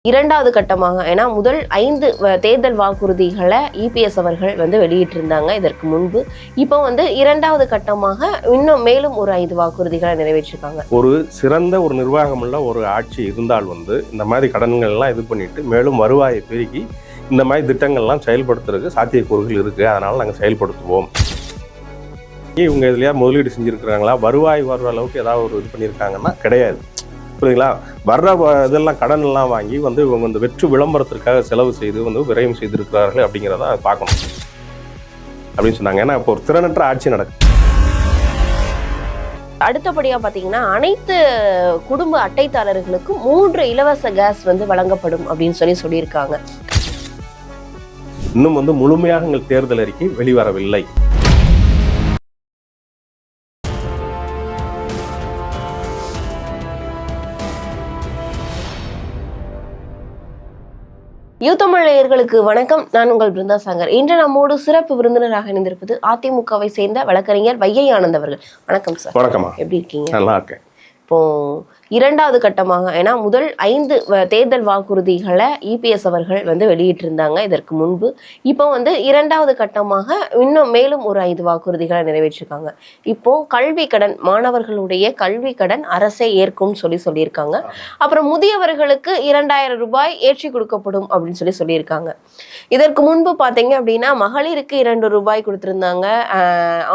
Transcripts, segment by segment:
இரண்டாவது கட்டமாக, ஏன்னா முதல் 5 தேர்தல் வாக்குறுதிகளை இபிஎஸ் அவர்கள் வெளியிட்டிருந்தாங்க இதற்கு முன்பு. இப்போ இரண்டாவது கட்டமாக இன்னும் மேலும் ஒரு 5 வாக்குறுதிகளை நிறைவேற்றிருக்காங்க. ஒரு சிறந்த ஒரு நிர்வாகமுள்ள ஒரு ஆட்சி இருந்தால் இந்த மாதிரி கடன்கள் எல்லாம் இது பண்ணிட்டு மேலும் வருவாயை பெருக்கி இந்த மாதிரி திட்டங்கள்லாம் செயல்படுத்துறதுக்கு சாத்தியக்கூறுகள் இருக்கு. அதனால நாங்கள் செயல்படுத்துவோம். இவங்க இதுலயா முதலீடு செஞ்சிருக்கிறாங்களா, வருவாய் வர்ற அளவுக்கு ஏதாவது ஒரு இது பண்ணியிருக்காங்கன்னா கிடையாது. புரியுதுங்களா? வர்ற இதெல்லாம் கடன் எல்லாம் வாங்கி இவங்க வெற்று விளம்பரத்திற்காக செலவு செய்து விரயம் செய்திருக்கிறார்கள் அப்படிங்கிறத பார்க்கணும் அப்படின்னு சொன்னாங்க. ஏன்னா இப்போ ஒரு திறனற்ற ஆட்சி நடக்குது. அடுத்தபடியா பாத்தீங்கன்னா, அனைத்து குடும்ப அட்டைதாரர்களுக்கும் 3 இலவச கேஸ் வழங்கப்படும் அப்படின்னு சொல்லியிருக்காங்க. இன்னும் முழுமையாக எங்கள் தேர்தல் அறிக்கை வெளிவரவில்லை. யூத்தமிழ் நேயர்களுக்கு வணக்கம். நான் உங்கள் பிருந்தா சங்கர். இன்று நம்மோடு சிறப்பு விருந்தினராக இணைந்திருப்பது அதிமுகவை சேர்ந்த வழக்கறிஞர் வையை ஆனந்த் அவர்கள். வணக்கம் சார். வணக்கமா. எப்படி இருக்கீங்க? நல்லா இருக்கேன். இப்போ இரண்டாவது கட்டமாக, ஏன்னா முதல் 5 தேர்தல் வாக்குறுதிகளை இபிஎஸ் அவர்கள் வெளியிட்டிருந்தாங்க இதற்கு முன்பு. இப்போ இரண்டாவது கட்டமாக இன்னும் மேலும் ஒரு 5 வாக்குறுதிகளை நிறைவேற்றிருக்காங்க. இப்போ கல்வி கடன், மாணவர்களுடைய கல்வி கடன் அரசே ஏற்கும் சொல்லியிருக்காங்க. அப்புறம் முதியவர்களுக்கு 2000 ரூபாய் ஏற்றி கொடுக்கப்படும் அப்படின்னு சொல்லியிருக்காங்க. இதற்கு முன்பு பார்த்தீங்க அப்படின்னா மகளிருக்கு 2 ரூபாய் கொடுத்திருந்தாங்க,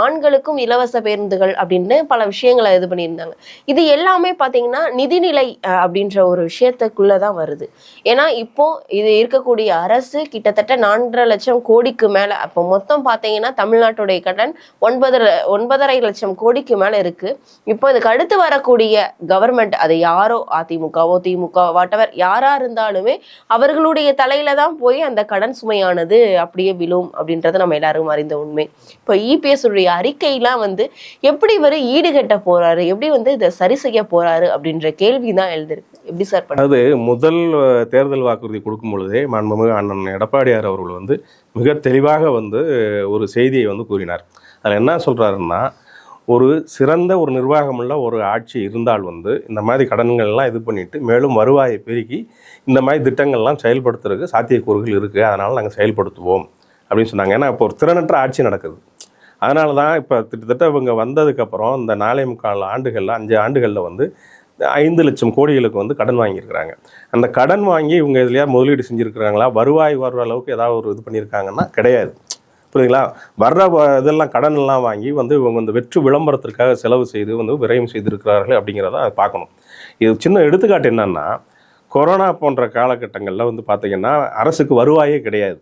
ஆண்களுக்கும் இலவச பேருந்துகள் அப்படின்னு பல விஷயங்களை இது பண்ணியிருந்தாங்க. இது எல்லாமே பார்த்தீங்கன்னா நிதிநிலை அப்படின்ற ஒரு விஷயத்துக்குள்ளதான் வருது. ஏன்னா இப்போ இது இருக்கக்கூடிய அரசு கிட்டத்தட்ட 4.5 லட்சம் கோடிக்கு மேல, அப்போ மொத்தம் பார்த்தீங்கன்னா தமிழ்நாட்டுடைய கடன் 9.5 லட்சம் கோடிக்கு மேல இருக்கு. இப்போ இதுக்கு அடுத்து வரக்கூடிய கவர்மெண்ட், அது யாரோ அதிமுகவோ திமுக வாட்டவர் யாரா இருந்தாலுமே அவர்களுடைய தலையில தான் போய் அந்த கடன் சுமையானது அப்படியே விழும் அப்படின்றது நம்ம எல்லாரும் அறிந்த உண்மை. இப்போ இபிஎஸ் உடைய அறிக்கையெல்லாம் எப்படி ஈடுகட்ட போறாரு, எப்படி இதை சரி செய்ய போறாரு அப்படின்ற கேள்விதான் எழுதிருக்கு. எப்படி சார் பண்ண? அது முதல் தேர்தல் வாக்குறுதி கொடுக்கும் பொழுதே மாண்புமிகு அண்ணன் எடப்பாடியார் அவர்கள் மிக தெளிவாக ஒரு செய்தியை கூறினார். அதில் என்ன சொல்றாருன்னா, ஒரு சிறந்த ஒரு நிர்வாகமுள்ள ஒரு ஆட்சி இருந்தால் இந்த மாதிரி கடன்கள்லாம் இது பண்ணிட்டு மேலும் வருவாயை பெருக்கி இந்த மாதிரி திட்டங்கள்லாம் செயல்படுத்துறதுக்கு சாத்தியக்கூறுகள் இருக்குது. அதனால் நாங்கள் செயல்படுத்துவோம் அப்படின்னு சொன்னாங்க. ஏன்னா இப்போ ஒரு திறனற்ற ஆட்சி நடக்குது. அதனால தான் இப்போ கிட்டத்தட்ட இவங்க வந்ததுக்கப்புறம் இந்த 4.25 ஆண்டுகளில் 5 ஆண்டுகளில் 5 லட்சம் கோடிகளுக்கு கடன் வாங்கியிருக்கிறாங்க. அந்த கடன் வாங்கி இவங்க இதுலையா முதலீடு செஞ்சுருக்கிறாங்களா, வருவாய் வர்ற அளவுக்கு ஏதாவது ஒரு இது பண்ணியிருக்காங்கன்னா கிடையாது. புரியுதுங்களா? வர்ற இதெல்லாம் கடன் எல்லாம் வாங்கி இவங்க வெற்று விளம்பரத்திற்காக செலவு செய்து விரயம் செய்திருக்கிறார்கள் அப்படிங்கிறத பார்க்கணும். இது சின்ன எடுத்துக்காட்டு என்னன்னா, கொரோனா போன்ற காலகட்டங்களில் பார்த்தீங்கன்னா அரசுக்கு வருவாயே கிடையாது.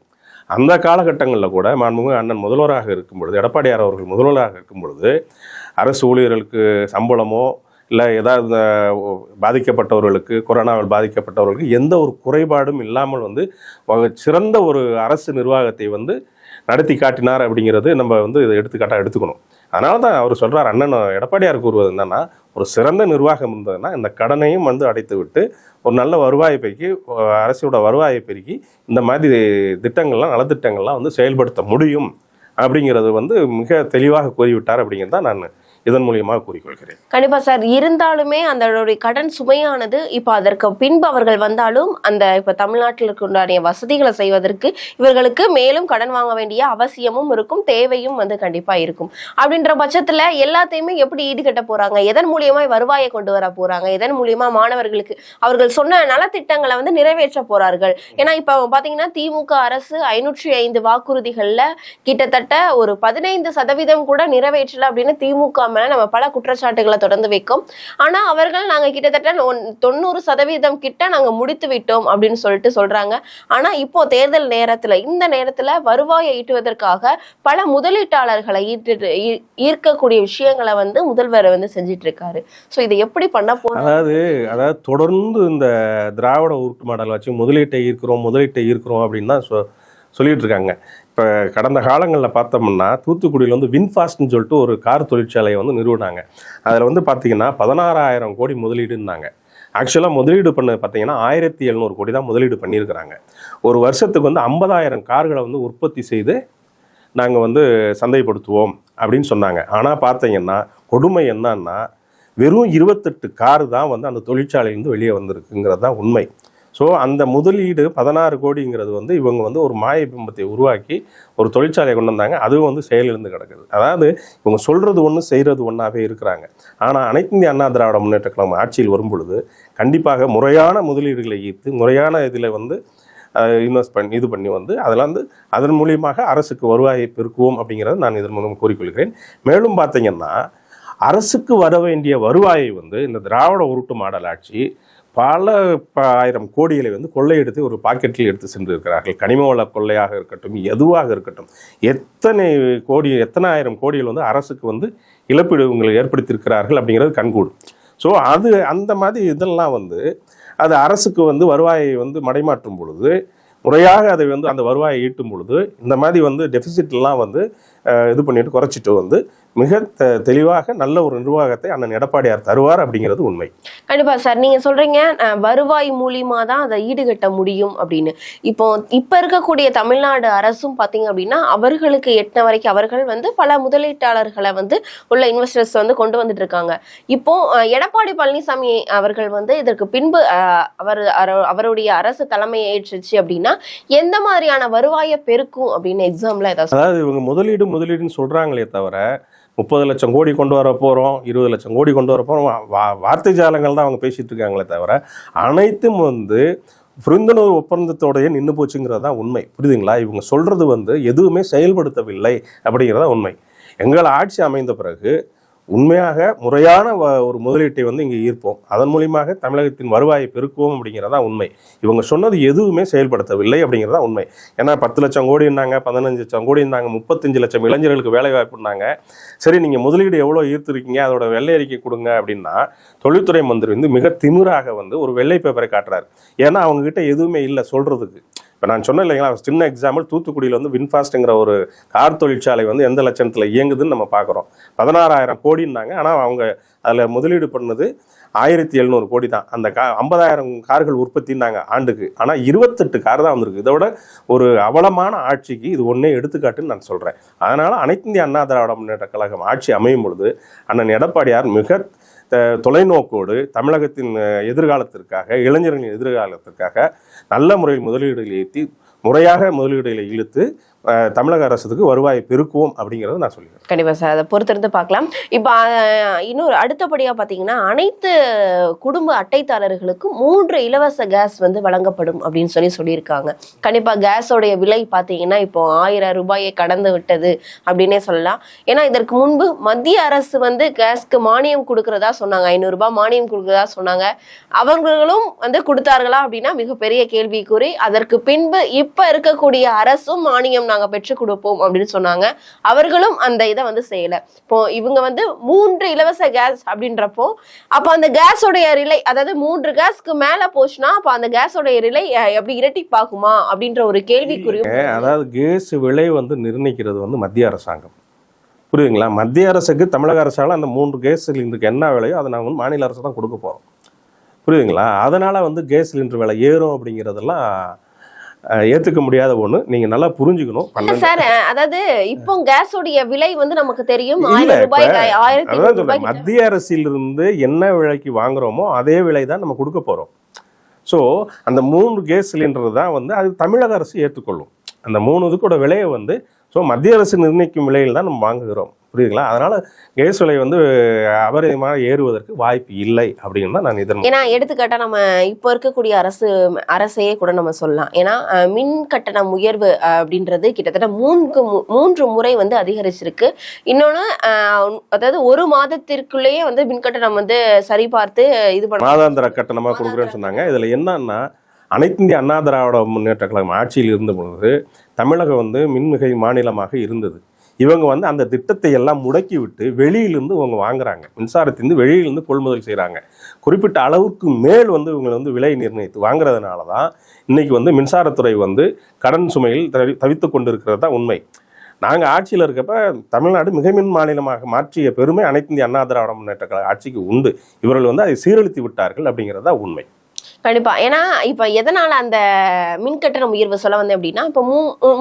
அந்த காலகட்டங்களில் கூட மாண்புமிகு அண்ணன் முதல்வராக இருக்கும் பொழுது, எடப்பாடியார் அவர்கள் முதல்வராக இருக்கும் பொழுது, அரசு ஊழியர்களுக்கு சம்பளமோ இல்லை ஏதாவது பாதிக்கப்பட்டவர்களுக்கு, கொரோனாவில் பாதிக்கப்பட்டவர்களுக்கு எந்த ஒரு குறைபாடும் இல்லாமல் சிறந்த ஒரு அரசு நிர்வாகத்தை நடத்தி காட்டினார் அப்படிங்கிறது நம்ம இதை எடுத்துக்காட்டாக எடுத்துக்கணும். அதனால தான் அவர் சொல்கிறார், அண்ணன் எடப்பாடியார் கூறுவது என்னன்னா, ஒரு சிறந்த நிர்வாகம் இருந்ததுன்னா இந்த கடனையும் அடைத்து விட்டு ஒரு நல்ல வருவாயை பெருக்கி, அரசோட வருவாயை பெருக்கி இந்த மாதிரி திட்டங்கள்லாம் நலத்திட்டங்கள்லாம் செயல்படுத்த முடியும் அப்படிங்கிறது மிக தெளிவாக கூறிவிட்டார் அப்படிங்கிறது தான் நான் இதன் மூலியமாக கூறிக்கொள்கிறேன். கண்டிப்பா சார். இருந்தாலுமே அந்த கடன் சுமையானது இப்போ அதற்கு பின்பு அவர்கள் வந்தாலும் அந்த இப்ப தமிழ்நாட்டில் இருக்கின்ற வசதிகளை செய்வதற்கு இவர்களுக்கு மேலும் கடன் வாங்க வேண்டிய அவசியமும் இருக்கும், தேவையும் கண்டிப்பா இருக்கும். அப்படின்ற பட்சத்துல எல்லாத்தையுமே எப்படி ஈடுகட்ட போறாங்க, எதன் மூலியமா வருவாயை கொண்டு வர போறாங்க, எதன் மூலியமா மாணவர்களுக்கு அவர்கள் சொன்ன நலத்திட்டங்களை நிறைவேற்ற போறார்கள். ஏன்னா இப்ப பாத்தீங்கன்னா திமுக அரசு 505 வாக்குறுதிகள்ல கிட்டத்தட்ட ஒரு 15% கூட நிறைவேற்றல அப்படின்னு திமுக மேல நம்ம பல குற்றச்சாட்டுகளை தொடர்ந்து வைக்கும். ஆனா அவர்கள் நாங்க கிட்டத்தட்ட 90% கிட்ட நாங்க முடித்து விட்டோம் அப்படின்னு சொல்றாங்க. ஆனா இப்போ தேர்தல் நேரத்துல, இந்த நேரத்துல வருவாயை ஈட்டுவதற்காக பல முதலீட்டாளர்களை ஈர்க்கக்கூடிய விஷயங்களை முதல்வர் செஞ்சிட்டு இருக்காரு. சோ இதை எப்படி பண்ண போறோம்? அதாவது தொடர்ந்து இந்த திராவிட உருட்டு மாடல் வச்சு முதலீட்டை ஈர்க்கிறோம் அப்படின்னு தான் சொல்லிட்டு இருக்காங்க. இப்போ கடந்த காலங்களில் பார்த்தோம்னா தூத்துக்குடியில் வின்ஃபாஸ்ட்னு சொல்லிட்டு ஒரு கார் தொழிற்சாலையை நிறுவினாங்க. அதில் பார்த்தீங்கன்னா 16,000 கோடி முதலீடுன்னாங்க. ஆக்சுவலாக முதலீடு பண்ண பார்த்தீங்கன்னா 1,700 கோடி தான் முதலீடு பண்ணியிருக்கிறாங்க. ஒரு வருஷத்துக்கு 50,000 கார்களை உற்பத்தி செய்து நாங்கள் சந்தைப்படுத்துவோம் அப்படின்னு சொன்னாங்க. ஆனால் பார்த்தீங்கன்னா கொடுமை என்னன்னா, வெறும் 28 கார் தான் அந்த தொழிற்சாலையிலேருந்து வெளியே வந்திருக்குங்கிறது தான் உண்மை. ஸோ ஸோ அந்த முதலீடு 16 கோடிங்கிறது வந்து இவங்க வந்து ஒரு மாய பிம்பத்தை உருவாக்கி ஒரு தொழிற்சாலையை கொண்டு வந்தாங்க. அதுவும் வந்து செயலிழந்து கிடக்குது. அதாவது இவங்க சொல்கிறது ஒன்று செய்கிறது ஒன்றாவே இருக்கிறாங்க. ஆனால் அனைத்து இந்திய அண்ணா திராவிட முன்னேற்ற கழகம் ஆட்சியில் வரும் பொழுது கண்டிப்பாக முறையான முதலீடுகளை ஈர்த்து முறையான இதில் வந்து இன்வெஸ்ட் பண்ணி இது பண்ணி வந்து அதில் வந்து அதன் மூலியமாக அரசுக்கு வருவாயை பெருக்குவோம் அப்படிங்கிறத நான் இதன் மூலம் கூறிக்கொள்கிறேன். மேலும் பார்த்தீங்கன்னா அரசுக்கு வர வேண்டிய வருவாயை வந்து இந்த திராவிட உருட்டு மாடல் ஆட்சி பல ஆயிரம் கோடிகளை வந்து கொள்ளையெடுத்து ஒரு பாக்கெட்டில் எடுத்து சென்று இருக்கிறார்கள். கனிம வள கொள்ளையாக இருக்கட்டும், எதுவாக இருக்கட்டும், எத்தனை ஆயிரம் கோடிகள் வந்து அரசுக்கு வந்து இழப்பீடு உங்களுக்கு ஏற்படுத்தியிருக்கிறார்கள் அப்படிங்கிறது கண்கூடு. ஸோ அந்த மாதிரி இதெல்லாம் வந்து அது அரசுக்கு வந்து வருவாயை வந்து மடைமாற்றும் பொழுது முறையாக அதை வந்து அந்த வருவாயை ஈட்டும் பொழுது இந்த மாதிரி வந்து டெபிசிட்லாம் வந்து இது பண்ணிட்டு குறைச்சிட்டு வந்து மிக தெளிவாக நல்ல ஒரு நிர்வாகத்தை அண்ணன் எடப்பாடியார் தருவார் அப்படிங்கிறது உண்மை. கண்டிப்பா சார், நீங்க சொல்றீங்க வருவாய் மூலியமா தான் அதை ஈடுகட்ட முடியும் அப்படின்னு. இப்ப இருக்கக்கூடிய தமிழ்நாடு அரசும் பாத்தீங்க அப்படின்னா அவர்களுக்கு எட்டின வரைக்கும் அவர்கள் வந்து பல முதலீட்டாளர்களை வந்து உள்ள இன்வெஸ்டர்ஸ் வந்து கொண்டு வந்துட்டு இருக்காங்க. இப்போ எடப்பாடி பழனிசாமி அவர்கள் வந்து இதற்கு பின்பு அவருடைய அரசு தலைமையை ஏற்றுச்சு அப்படின்னா எந்த மாதிரியான வருவாயை பெருக்கும் அப்படின்னு எக்ஸாம்பிள் ஏதாவது? அதாவது இவங்க முதலீடுன்னு சொல்றாங்களே தவிர 30 லட்சம் கோடி கொண்டு வர போகிறோம், 20 லட்சம் கோடி கொண்டு வர போகிறோம், வார்த்தை ஜாலங்கள் தான் அவங்க பேசிகிட்டு இருக்காங்களே தவிர அனைத்தும் வந்து புரிந்துணர்வு ஒப்பந்தத்தோடையே நின்று போச்சுங்கிறது தான் உண்மை. புரியுதுங்களா? இவங்க சொல்கிறது வந்து எதுவுமே செயல்படுத்தவில்லை அப்படிங்கிறதா உண்மை. எங்கள் ஆட்சி அமைந்த பிறகு உண்மையாக முறையான ஒரு முதலீட்டை வந்து இங்கே ஈர்ப்போம், அதன் மூலியமாக தமிழகத்தின் வருவாயை பெருக்குவோம் அப்படிங்கிறதா உண்மை. இவங்க சொன்னது எதுவுமே செயல்படுத்தவில்லை அப்படிங்கிறதா உண்மை. ஏன்னா 10 லட்சம் கோடி இருந்தாங்க, 15 லட்சம் கோடி இருந்தாங்க, 35 லட்சம் இளைஞர்களுக்கு வேலை வாய்ப்புனாங்க. சரி, நீங்கள் முதலீடு எவ்வளோ ஈர்த்திருக்கீங்க, அதோட வெள்ளை அறிக்கை கொடுங்க அப்படின்னா தொழில்துறை மந்திரி வந்து மிக திமிராக வந்து ஒரு வெள்ளை பேப்பரை காட்டுறாரு. ஏன்னா அவங்ககிட்ட எதுவுமே இல்லை சொல்கிறதுக்கு. இப்போ நான் சொன்னேன் இல்லைங்களா, சின்ன எக்ஸாம்பிள், தூத்துக்குடியில் வந்து வின்ஃபாஸ்ட்டுங்கிற ஒரு கார் தொழிற்சாலை வந்து எந்த லட்சத்தில் இயங்குதுன்னு நம்ம பார்க்குறோம். 16,000 கோடின்னாங்க. ஆனால் அவங்க அதில் முதலீடு பண்ணது 1,700 கோடி தான். அந்த 50,000 கார்கள் உற்பத்தின்னாங்க ஆண்டுக்கு. ஆனால் 28 கார் தான் வந்திருக்கு. இதோட ஒரு அவலமான ஆட்சிக்கு இது ஒன்றே எடுத்துக்காட்டுன்னு நான் சொல்கிறேன். அதனால் அனைத்து இந்திய அண்ணா திராவிட முன்னேற்ற கழகம் ஆட்சி அமையும் பொழுது அண்ணன் எடப்பாடியார் மிக தொலைநோக்கோடு தமிழகத்தின் எதிர்காலத்திற்காக, இளைஞர்களின் எதிர்காலத்திற்காக நல்ல முறையில் முதலீடுகளை ஏற்றி முறையாக முதலீடுகளை இழுத்து தமிழக அரசுக்கு வருவாயை பெருக்குவோம் அப்படிங்கிறத நான் சொல்லிடுறேன். கண்டிப்பா சார், அதை பொறுத்திருந்து பார்க்கலாம். இப்போ இன்னொரு அடுத்தபடியா பாத்தீங்கன்னா அனைத்து குடும்ப அட்டைதாரர்களுக்கும் 3 இலவச கேஸ் வந்து வழங்கப்படும் அப்படின்னு சொல்லியிருக்காங்க. கண்டிப்பா கேஸோடைய விலை பாத்தீங்கன்னா இப்போ 1000 ரூபாயை கடந்து விட்டது அப்படின்னே சொல்லலாம். ஏன்னா இதற்கு முன்பு மத்திய அரசு வந்து கேஸ்க்கு மானியம் கொடுக்கறதா சொன்னாங்க, 500 ரூபாய் மானியம் கொடுக்கறதா சொன்னாங்க. அவர்களும் வந்து கொடுத்தார்களா அப்படின்னா மிகப்பெரிய கேள்விக்குறி. அதற்கு பின்பு இப்ப இருக்கக்கூடிய அரசும் மானியம் நாங்க பெற்றுக் கொடுப்போம் அப்படின்னு சொன்னாங்க. அவர்களும் அந்த இதை வந்து செய்யல. இப்போ இவங்க வந்து 3 இலவச கேஸ் அப்படின்றப்போ அப்ப அந்த கேஸோடைய ரிலை, அதாவது 3 கேஸ்க்கு மேல போச்சுன்னா அப்ப அந்த கேஸோடைய ரிலை எப்படி இரட்டிப்பாகுமா அப்படின்ற ஒரு கேள்விக்குறியும். அதாவது கேஸ் விலை வந்து நிர்ணயிக்கிறது வந்து மத்திய அரசாங்கம். புரியுதுங்களா? மத்திய அரசுக்கு தமிழக அரசால அந்த 3 கேஸ் சிலிண்டருக்கு என்ன விலையோ அதை நாங்கள் வந்து மாநில அரசு தான் கொடுக்க போறோம். புரியுதுங்களா? அதனால வந்து கேஸ் சிலிண்டர் விலை ஏறும் அப்படிங்கிறதெல்லாம் ஏத்துக்க முடியாத ஒண்ணு. நீங்க நல்லா புரிஞ்சுக்கணும் சார். அதாவது இப்போ கேஸோடைய விலை வந்து நமக்கு தெரியும் 1000 ரூபாய், 1000 ரூபாய். மத்திய அரசிலிருந்து என்ன விலைக்கு வாங்குறோமோ அதே விலை தான் நம்ம கொடுக்க போறோம். ஸோ அந்த 3 கேஸ் சிலிண்டர் தான் வந்து அது தமிழக அரசு ஏற்றுக்கொள்ளும். அந்த 3 இதுக்கூட விலையை வந்து மத்திய அரசு நிர்ணயிக்கும் விலையில் தான் நம்ம வாங்குகிறோம். புரியுதுங்களா? அதனால கேஸ் விலை வந்து அபரிதமாக ஏறுவதற்கு வாய்ப்பு இல்லை அப்படின்னு தான் நான் இதன். ஏன்னா எடுத்துக்காட்டா நம்ம இப்போ இருக்கக்கூடிய அரசையே கூட நம்ம சொல்லலாம். ஏன்னா மின் கட்டணம் உயர்வு அப்படின்றது கிட்டத்தட்ட 3 முறை வந்து அதிகரிச்சிருக்கு. இன்னொன்னு அதாவது 1 மாதத்திற்குள்ளேயே வந்து மின் கட்டணம் வந்து சரிபார்த்து இது பண்ண மாதாந்திர கட்டணமா கொடுக்குறேன்னு சொன்னாங்க. இதுல என்னன்னா அனைத்து இந்திய அண்ணா திராவிட முன்னேற்ற கழகம் ஆட்சியில் இருந்த பொழுது தமிழகம் வந்து மின்மிகை மாநிலமாக இருந்தது. இவங்க வந்து அந்த திட்டத்தை எல்லாம் முடக்கி விட்டு வெளியிலிருந்து இவங்க வாங்குறாங்க. மின்சாரத்திலிருந்து வெளியிலிருந்து கொள்முதல் செய்கிறாங்க. குறிப்பிட்ட அளவுக்கு மேல் வந்து இவங்களை வந்து விலை நிர்ணயித்து வாங்குறதுனால தான் இன்னைக்கு வந்து மின்சாரத்துறை வந்து கடன் சுமையில் தவித்து கொண்டு இருக்கிறது தான் உண்மை. நாங்கள் ஆட்சியில் இருக்கப்ப தமிழ்நாடு மிகைமின் மாநிலமாக மாற்றிய பெருமை அனைத்து இந்திய அண்ணா திராவிட முன்னேற்ற கழக ஆட்சிக்கு உண்டு. இவர்கள் வந்து அதை சீரழித்து விட்டார்கள் அப்படிங்கிறது தான் உண்மை. கண்டிப்பா. ஏன்னா இப்ப எதனால அந்த மின் கட்டணம் உயர்வு சொல்ல வந்தேன் அப்படின்னா, இப்ப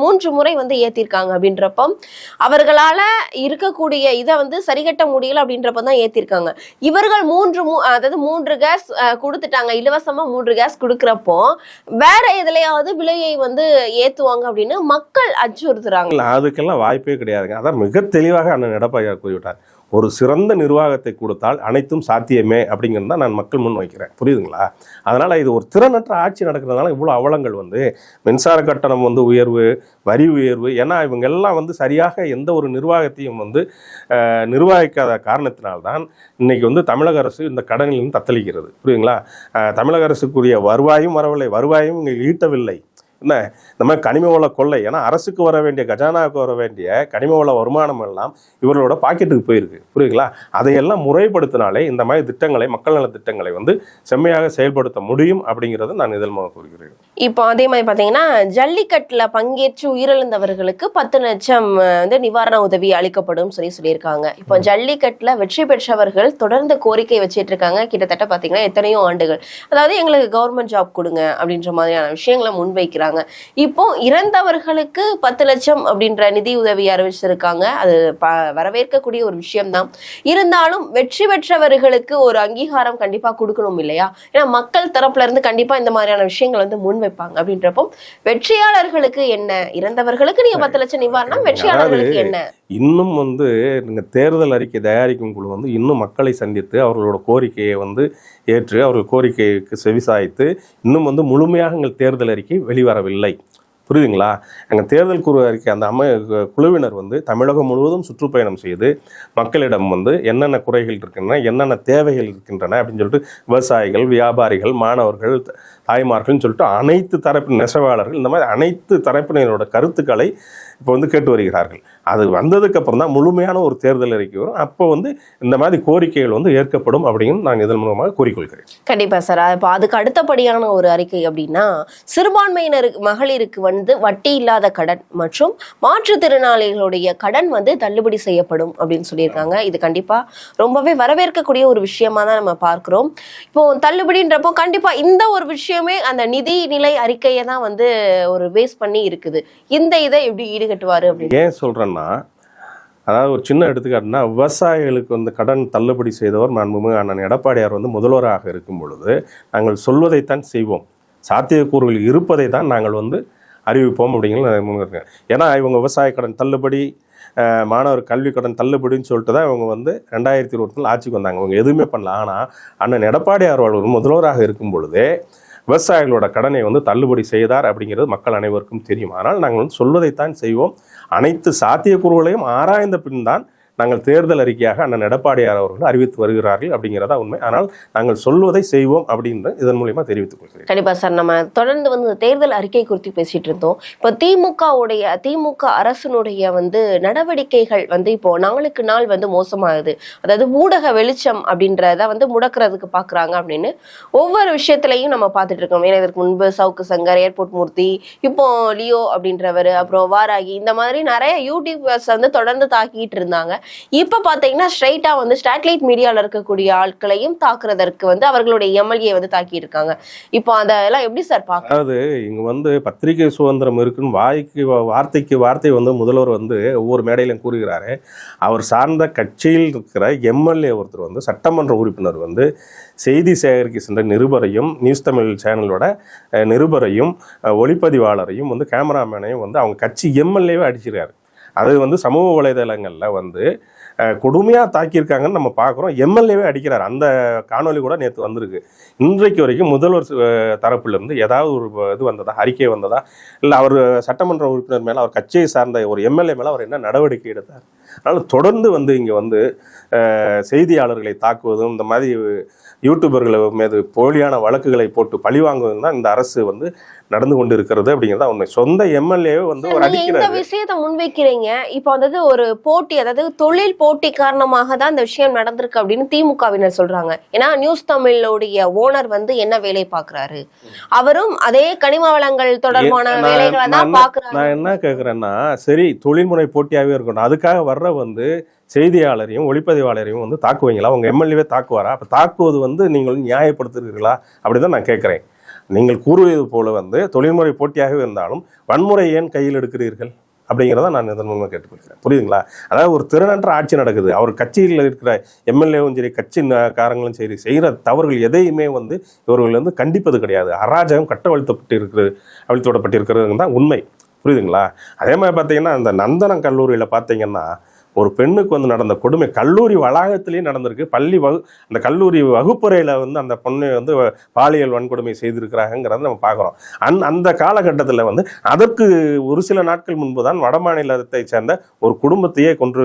3 முறை வந்து ஏத்திருக்காங்க அப்படின்றப்போ அவர்களால இருக்கக்கூடிய இத வந்து சரிகட்ட முடியல அப்படின்றப்ப தான் ஏத்திருக்காங்க. இவர்கள் அதாவது 3 கேஸ் குடுத்துட்டாங்க, இலவசமா 3 கேஸ் குடுக்கறப்போ வேற எதுலயாவது விலையை வந்து ஏத்துவாங்க அப்படின்னு மக்கள் அச்சுறுத்துறாங்க. அதுக்கெல்லாம் வாய்ப்பே கிடையாதுங்க. அதான் மிக தெளிவாக அண்ணன் எடப்பாடியார் கூறிவிட்டார். ஒரு சிறந்த நிர்வாகத்தை கொடுத்தால் அனைத்தும் சாத்தியமே அப்படிங்கிறது தான் நான் மக்கள் முன் வைக்கிறேன். புரியுதுங்களா? அதனால் இது ஒரு திறனற்ற ஆட்சி நடக்கிறதுனால இவ்வளோ அவலங்கள் வந்து மின்சார கட்டணம் வந்து உயர்வு, வரி உயர்வு, ஏன்னா இவங்க எல்லாம் வந்து சரியாக எந்த ஒரு நிர்வாகத்தையும் வந்து நிர்வகிக்காத காரணத்தினால்தான் இன்னைக்கு வந்து தமிழக அரசு இந்த கடனிலிருந்து தத்தளிக்கிறது. புரியுதுங்களா? தமிழக அரசுக்குரிய வருவாயும் வரவில்லை, வருவாயும் இங்கே ஈட்டவில்லை. என்ன இந்த மாதிரி கனிம வள கொள்ளை, ஏன்னா அரசுக்கு வர வேண்டிய, கஜானாவுக்கு வர வேண்டிய கனிம வள வருமானம் எல்லாம் இவர்களோட பாக்கெட்டுக்கு போயிருக்கு. புரியுதுங்களா? அதையெல்லாம் முறைப்படுத்தினாலே இந்த மாதிரி திட்டங்களை, மக்கள் நல திட்டங்களை வந்து செம்மையாக செயல்படுத்த முடியும் அப்படிங்கிறத நான் இதழ் மூலம் கூறுகிறேன். இப்போ அதே மாதிரி பாத்தீங்கன்னா ஜல்லிக்கட்டுல பங்கேற்று உயிரிழந்தவர்களுக்கு 10 லட்சம் வந்து நிவாரண உதவி அளிக்கப்படும் சொல்லியிருக்காங்க. இப்போ ஜல்லிக்கட்டுல வெற்றி பெற்றவர்கள் தொடர்ந்து கோரிக்கை வச்சிட்டு இருக்காங்க. கிட்டத்தட்ட பாத்தீங்கன்னா எத்தனையோ ஆண்டுகள், அதாவது எங்களுக்கு கவர்மெண்ட் ஜாப் கொடுங்க அப்படின்ற மாதிரியான விஷயங்களை முன்வைக்கிறாங்க. இப்போ இறந்தவர்களுக்கு 10 லட்சம் அப்படின்ற நிதி உதவி அறிவிச்சிருக்காங்க. அது வரவேற்கக்கூடிய ஒரு விஷயம்தான். இருந்தாலும் வெற்றி பெற்றவர்களுக்கு ஒரு அங்கீகாரம் கண்டிப்பா கொடுக்கணும் இல்லையா? ஏன்னா மக்கள் தரப்புல இருந்து கண்டிப்பா இந்த மாதிரியான விஷயங்கள் வந்து முன்வைப்பாங்க. அப்படின்றப்போ வெற்றியாளர்களுக்கு என்ன, இறந்தவர்களுக்கு நீங்க 10 லட்சம் நிவாரணம், வெற்றியாளர்களுக்கு என்ன? இன்னும் வந்து நீங்க தேர்தல் அறிக்கை தயாரிக்கும் குழு வந்து இன்னும் மக்களை சந்தித்து அவர்களோட கோரிக்கையை வந்து ஏற்று அவர்கள் கோரிக்கைக்கு செவிசாய்த்து இன்னும் வந்து முழுமையாக எங்கள் தேர்தல் அறிக்கை வெளிவரவில்லை. புரியுதுங்களா? எங்கள் தேர்தல் குழு அறிக்கை அந்த குழுவினர் வந்து தமிழகம் முழுவதும் சுற்றுப்பயணம் செய்து மக்களிடம் வந்து என்னென்ன குறைகள் இருக்கின்றன, என்னென்ன தேவைகள் இருக்கின்றன அப்படின்னு சொல்லிட்டு விவசாயிகள், வியாபாரிகள், மாணவர்கள், தாய்மார்கள்னு சொல்லிட்டு அனைத்து தரப்பு நெசவாளர்கள், இந்த மாதிரி அனைத்து தரப்பினரோட கருத்துக்களை இப்போ வந்து கேட்டு வருகிறார்கள். அது வந்ததுக்கு அப்புறம் தான் முழுமையான ஒரு தேர்தல் அறிக்கை வரும். அப்போ வந்து இந்த மாதிரி கோரிக்கைகள் வந்து ஏற்கப்படும் அப்படின்னு நான் இதன் மூலமாக கூறிக்கொள்கிறேன். கண்டிப்பா சார். இப்போ அதுக்கு அடுத்தபடியான ஒரு அறிக்கை அப்படின்னா, சிறுபான்மையினருக்கு, மகளிருக்கு வந்து வட்டி இல்லாத கடன் மற்றும் மாற்றுத்திறனாளிகளுடைய கடன் வந்து தள்ளுபடி செய்யப்படும் அப்படின்னு சொல்லியிருக்காங்க. இது கண்டிப்பா ரொம்பவே வரவேற்கக்கூடிய ஒரு விஷயமா தான் நம்ம பார்க்கிறோம். இப்போ தள்ளுபடின்றப்போ கண்டிப்பா இந்த ஒரு விஷயமே அந்த நிதி நிலை அறிக்கையை தான் வந்து ஒரு பேஸ் பண்ணி இருக்குது. இந்த இதை எப்படி ஈடுகட்டுவாரு அப்படின்னு ஏன் சொல்றேன்னா, அதாவது ஒரு சின்ன எடுத்துக்காட்டுனா, விவசாயிகளுக்கு வந்து கடன் தள்ளுபடி செய்தவர் மாண்புமிகு அண்ணன் எடப்பாடியார் வந்து முதல்வராக இருக்கும் பொழுது நாங்கள் சொல்வதைத்தான் செய்வோம், சாத்தியக்கூறுகள் இருப்பதை தான் நாங்கள் வந்து அறிவிப்போம் அப்படிங்கிறது முன்னிருக்கேன். ஏன்னா இவங்க விவசாய கடன் தள்ளுபடி, மாணவர் கல்வி கடன் தள்ளுபடின்னு சொல்லிட்டு தான் இவங்க வந்து 2020 ஆட்சிக்கு வந்தாங்க. இவங்க எதுவுமே பண்ணல. ஆனால் அண்ணன் எடப்பாடியார் அவர்கள் முதல்வராக இருக்கும் பொழுதே விவசாயிகளோட கடனை வந்து தள்ளுபடி செய்தார் அப்படிங்கிறது மக்கள் அனைவருக்கும் தெரியும். ஆனால் நாங்கள் வந்து சொல்வதைத்தான் செய்வோம். அனைத்து சாத்தியக்கூறுகளையும் ஆராய்ந்த பின் தான் நாங்கள் தேர்தல் அறிக்கையாக அண்ணன் எடப்பாடியார் அவர்கள் அறிவித்து வருகிறார்கள் அப்படிங்கிறதா உண்மை. ஆனால் நாங்கள் சொல்வதை செய்வோம் அப்படின்னு இதன் மூலியமா தெரிவித்துக் கொள்கிறேன். கண்டிப்பா சார். நம்ம தொடர்ந்து வந்து தேர்தல் அறிக்கை குறித்து பேசிட்டு இருந்தோம். இப்போ திமுக அரசினுடைய வந்து நடவடிக்கைகள் வந்து இப்போ நாளுக்கு நாள் வந்து மோசமாகுது. அதாவது ஊடக வெளிச்சம் அப்படின்றத வந்து முடக்கிறதுக்கு பாக்குறாங்க அப்படின்னு ஒவ்வொரு விஷயத்திலையும் நம்ம பார்த்துட்டு இருக்கோம். ஏன்னா இதற்கு முன்பு சவுக்கு சங்கர், ஏர்போர்ட் மூர்த்தி, இப்போ லியோ அப்படின்றவர், அப்புறம் வாராகி, இந்த மாதிரி நிறைய யூடியூபர்ஸ் வந்து தொடர்ந்து தாக்கிட்டு இருந்தாங்க. இப்ப பாத்தீங்கன்னா ஸ்ட்ரைட்டா வந்து ஸ்டாட்லைட் மீடியால இருக்கக்கூடிய ஆட்களையும் தாக்குறதற்கு வந்து அவர்களுடைய எம்எல்ஏ வந்து தாக்கி இருக்காங்க. இப்போ அதெல்லாம் எப்படி சார் பார்க்க? அதாவது இங்க வந்து பத்திரிகை சுதந்திரம் இருக்குன்னு வார்த்தைக்கு வார்த்தை வந்து முதல்வர் வந்து ஒவ்வொரு மேடையிலும் கூறுகிறாரு. அவர் சார்ந்த கட்சியில் இருக்கிற எம்எல்ஏ ஒருத்தர் வந்து சட்டமன்ற உறுப்பினர் வந்து செய்தி சேகரிக்க சென்ற நிருபரையும், நியூஸ் தமிழ் சேனலோட நிருபரையும், ஒளிப்பதிவாளரையும் வந்து கேமராமேனையும் வந்து அவங்க கட்சி எம்எல்ஏவே அடிச்சிருக்காரு. அது வந்து சமூக வலைதளங்களில் வந்து கொடுமையாக தாக்கியிருக்காங்கன்னு நம்ம பார்க்குறோம். எம்எல்ஏவே அடிக்கிறார். அந்த காணொலி கூட நேற்று வந்திருக்கு. இன்றைக்கு வரைக்கும் முதல்வர் தரப்பிலிருந்து ஏதாவது ஒரு இது வந்ததா, அறிக்கை வந்ததா, இல்லை அவர் சட்டமன்ற உறுப்பினர் மேலே, அவர் கட்சியை சார்ந்த ஒரு எம்எல்ஏ மேலே அவர் என்ன நடவடிக்கை எடுத்தார்? அதனால் தொடர்ந்து வந்து இங்கே வந்து செய்தியாளர்களை தாக்குவதும், இந்த மாதிரி யூடியூபர்கள் மீது போலியான வழக்குகளை போட்டு பழிவாங்குவதும் தான் இந்த அரசு வந்து நடந்து கொண்டு இருக்கிறது அப்படிங்கிறத உண்மை. சொந்த எம்எல்ஏ வந்து ஒரு அடிக்கிறார். இந்த விஷயத்தை முன்வைக்கிறீங்க. இப்போ அதாவது ஒரு போட்டி, அதாவது தொழில் போட்டி காரணமாக தான் இந்த விஷயம் நடந்திருக்கு அப்படின்னு திமுகவினர் சொல்றாங்க. ஏன்னா நியூஸ் தமிழோடைய ஓனர் வந்து என்ன வேலை பாக்குறாரு, அவரும் அதே கனிம வளங்கள் தொடர்பான வேலைகளை தான் பாக்குறாரு. நான் என்ன கேக்குறேன்னா, சரி தொழில்முறை போட்டியாவே இருக்கணும், அதுக்காக வர்ற வந்து செய்தியாளரையும் ஒளிப்பதிவாளரையும் வந்து தாக்குவீங்களா? உங்கள் எம்எல்ஏவே தாக்குவாரா? அப்போ தாக்குவது வந்து நீங்கள் நியாயப்படுத்துகிறீர்களா? அப்படி தான் நான் கேட்குறேன். நீங்கள் கூறுவது போல வந்து தொழில்முறை போட்டியாக இருந்தாலும் வன்முறை ஏன் கையில் எடுக்கிறீர்கள் அப்படிங்கிறத நான் இதன் மூலமாக கேட்டுக்கொள்கிறேன். புரியுதுங்களா? அதாவது ஒரு திறனற்ற ஆட்சி நடக்குது. அவர் கட்சியில் இருக்கிற எம்எல்ஏவும் சரி, கட்சி காரங்களும் சரி, செய்கிற தவறுகள் எதையுமே வந்து இவர்கள் வந்து கண்டிப்பது கிடையாது. அராஜகம் அவிழ்த்துவிடப்பட்டிருக்கிறது தான் உண்மை. புரியுதுங்களா? அதே மாதிரி பார்த்தீங்கன்னா அந்த நந்தனம் கல்லூரியில் பார்த்தீங்கன்னா ஒரு பெண்ணுக்கு வந்து நடந்த கொடுமை கல்லூரி வளாகத்திலேயே நடந்திருக்கு. அந்த கல்லூரி வகுப்பறையில் வந்து அந்த பொண்ணை வந்து பாலியல் வன்கொடுமை செய்திருக்கிறாங்கிறத நம்ம பார்க்குறோம். அந்த காலகட்டத்தில் வந்து அதற்கு ஒரு சில நாட்கள் முன்பு தான் வட மாநிலத்தை சேர்ந்த ஒரு குடும்பத்தையே கொன்று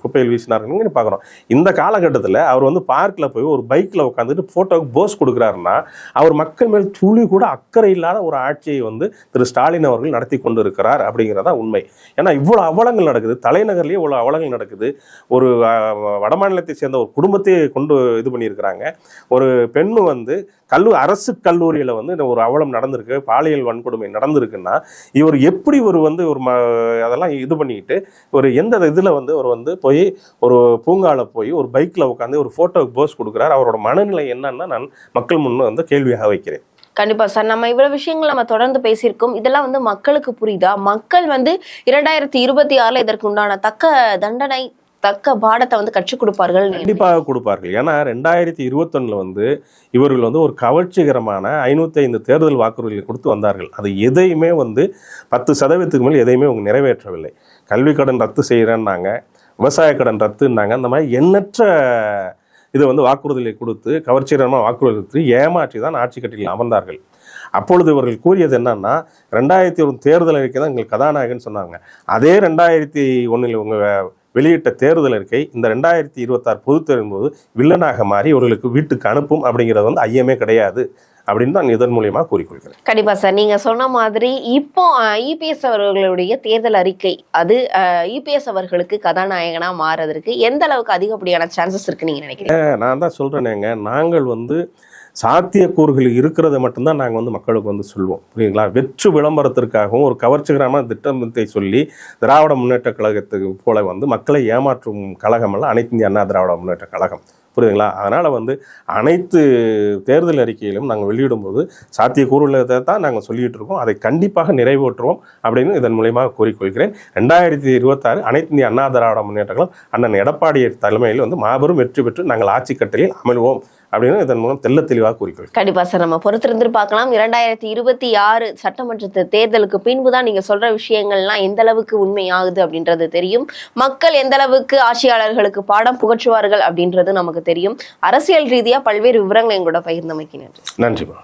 குப்பையில் வீசினார்கள் பார்க்குறோம். இந்த காலகட்டத்தில் அவர் வந்து பார்க்கில் போய் ஒரு பைக்கில் உட்காந்துட்டு ஃபோட்டோவுக்கு போஸ் கொடுக்குறாருன்னா அவர் மக்கள் மேல் துளி கூட அக்கறை இல்லாத ஒரு ஆட்சியை வந்து திரு ஸ்டாலின் அவர்கள் நடத்தி கொண்டு இருக்கிறார் அப்படிங்கிறதா உண்மை. ஏன்னா இவ்வளோ அவலங்கள் நடக்குது, தலைநகர்லேயே இவ்வளோ அவலங்கள் நடக்குது. ஒரு வடமாநிலத்தை சேர்ந்த ஒரு குடும்பத்தையே கொண்டு இது பண்ணியிருக்கிறாங்க. ஒரு பெண்ணு வந்து அரசு கல்லூரியில் வந்து ஒரு அவலம் நடந்திருக்கு, பாலியல் வன்கொடுமை நடந்திருக்குன்னா இவர் எப்படி ஒரு அதெல்லாம் இது பண்ணிக்கிட்டு ஒரு எந்த இதில் வந்து அவர் வந்து போய் ஒரு பூங்காவில் போய் ஒரு பைக்கில் உட்காந்து ஒரு ஃபோட்டோவுக்கு போஸ் கொடுக்குறாரு. அவரோட மனநிலை என்னன்னா நான் மக்கள் முன்னே வந்து கேள்வியாக வைக்கிறேன். கண்டிப்பா சார், நம்ம இவ்வளவு விஷயங்கள் நம்ம தொடர்ந்து பேசியிருக்கோம். இதெல்லாம் வந்து மக்களுக்கு புரியுதா? மக்கள் வந்து 2026 இதற்கு உண்டான தக்க தண்டனை, தக்க பாடத்தை வந்து கற்றுக் கொடுப்பார்கள்? கண்டிப்பாக கொடுப்பார்கள். ஏன்னா 2021 வந்து இவர்கள் வந்து ஒரு கவர்ச்சிகரமான 505 தேர்தல் வாக்குறுதிகளை கொடுத்து வந்தார்கள். அது எதையுமே வந்து 10% மேல் எதையுமே அவங்க நிறைவேற்றவில்லை. கல்வி கடன் ரத்து செய்கிறேன்னாங்க, விவசாய கடன் ரத்துன்னாங்க. அந்த மாதிரி எண்ணற்ற இதை வந்து வாக்குறுதிகளை கொடுத்து கவர்ச்சிகரமாக வாக்குறுதி கொடுத்து ஏமாற்றி தான் ஆட்சி கட்டில் அமர்ந்தார்கள். அப்பொழுது இவர்கள் கூறியது என்னன்னா 2001 தேர்தல் அறிக்கை தான் எங்களுக்கு கதாநாயகன் சொன்னாங்க. அதே 2001 இவங்க வெளியிட்ட தேர்தல் அறிக்கை இந்த 2026 பொதுத்தேர்தலின் போது வில்லனாக மாறி இவர்களுக்கு வீட்டுக்கு அனுப்பும் அப்படிங்கிறது வந்து ஐயமே கிடையாது அப்படின்னு நான் இதன் மூலியமா கூறிக்கொள்கிறேன். கண்டிப்பா சார், நீங்க சொன்ன மாதிரி இப்போ இபிஎஸ் அவர்களுடைய தேர்தல் அறிக்கை அது இபிஎஸ் அவர்களுக்கு கதாநாயகனா மாறதற்கு எந்த அளவுக்கு அதிகப்படியான சான்சஸ் இருக்கு நீங்க நினைக்கிறீங்க? நான் தான் சொல்றேனேங்க, நாங்கள் வந்து சாத்தியக்கூறுகள் இருக்கிறத மட்டும்தான் நாங்கள் வந்து மக்களுக்கு வந்து சொல்லுவோம். புரியுங்களா? வெற்று விளம்பரத்திற்காகவும் ஒரு கவர்ச்சிகரமான திட்டத்தை சொல்லி திராவிட முன்னேற்ற கழகத்துக்கு போல வந்து மக்களை ஏமாற்றும் கழகம் அல்ல அனைத்து இந்திய அண்ணா திராவிட முன்னேற்ற கழகம். புரியுதுங்களா? அதனால் வந்து அனைத்து தேர்தல் அறிக்கையிலும் நாங்கள் வெளியிடும்போது சாத்தியக்கூறுகளை தான் நாங்கள் சொல்லிகிட்டு இருக்கோம். அதை கண்டிப்பாக நிறைவேற்றுவோம் அப்படின்னு இதன் மூலியமாக கூறிக்கொள்கிறேன். 2026 அனைத்து இந்திய அண்ணா திராவிட முன்னேற்ற கழகம் அண்ணன் எடப்பாடி தலைமையில் வந்து மாபெரும் வெற்றி பெற்று நாங்கள் ஆட்சி கட்டளையில் அமல்வோம் அப்படின்னு இதன் மூலம் தெல்ல தெளிவாக கூறிக்கொள்கிறேன். கண்டிப்பா சார், நம்ம பொறுத்திருந்து பார்க்கலாம். 2026 சட்டமன்ற தேர்தலுக்கு பின்புதான் நீங்க சொல்ற விஷயங்கள்லாம் எந்த அளவுக்கு உண்மையாகுது அப்படின்றது தெரியும். மக்கள் எந்த அளவுக்கு ஆட்சியாளர்களுக்கு பாடம் புகற்றுவார்கள் அப்படின்றது நமக்கு தெரியும். அரசியல் ரீதியா பல்வேறு விவரங்களை எங்களோட பகிர்ந்தமைக்கு நன்றி. நன்றிமா.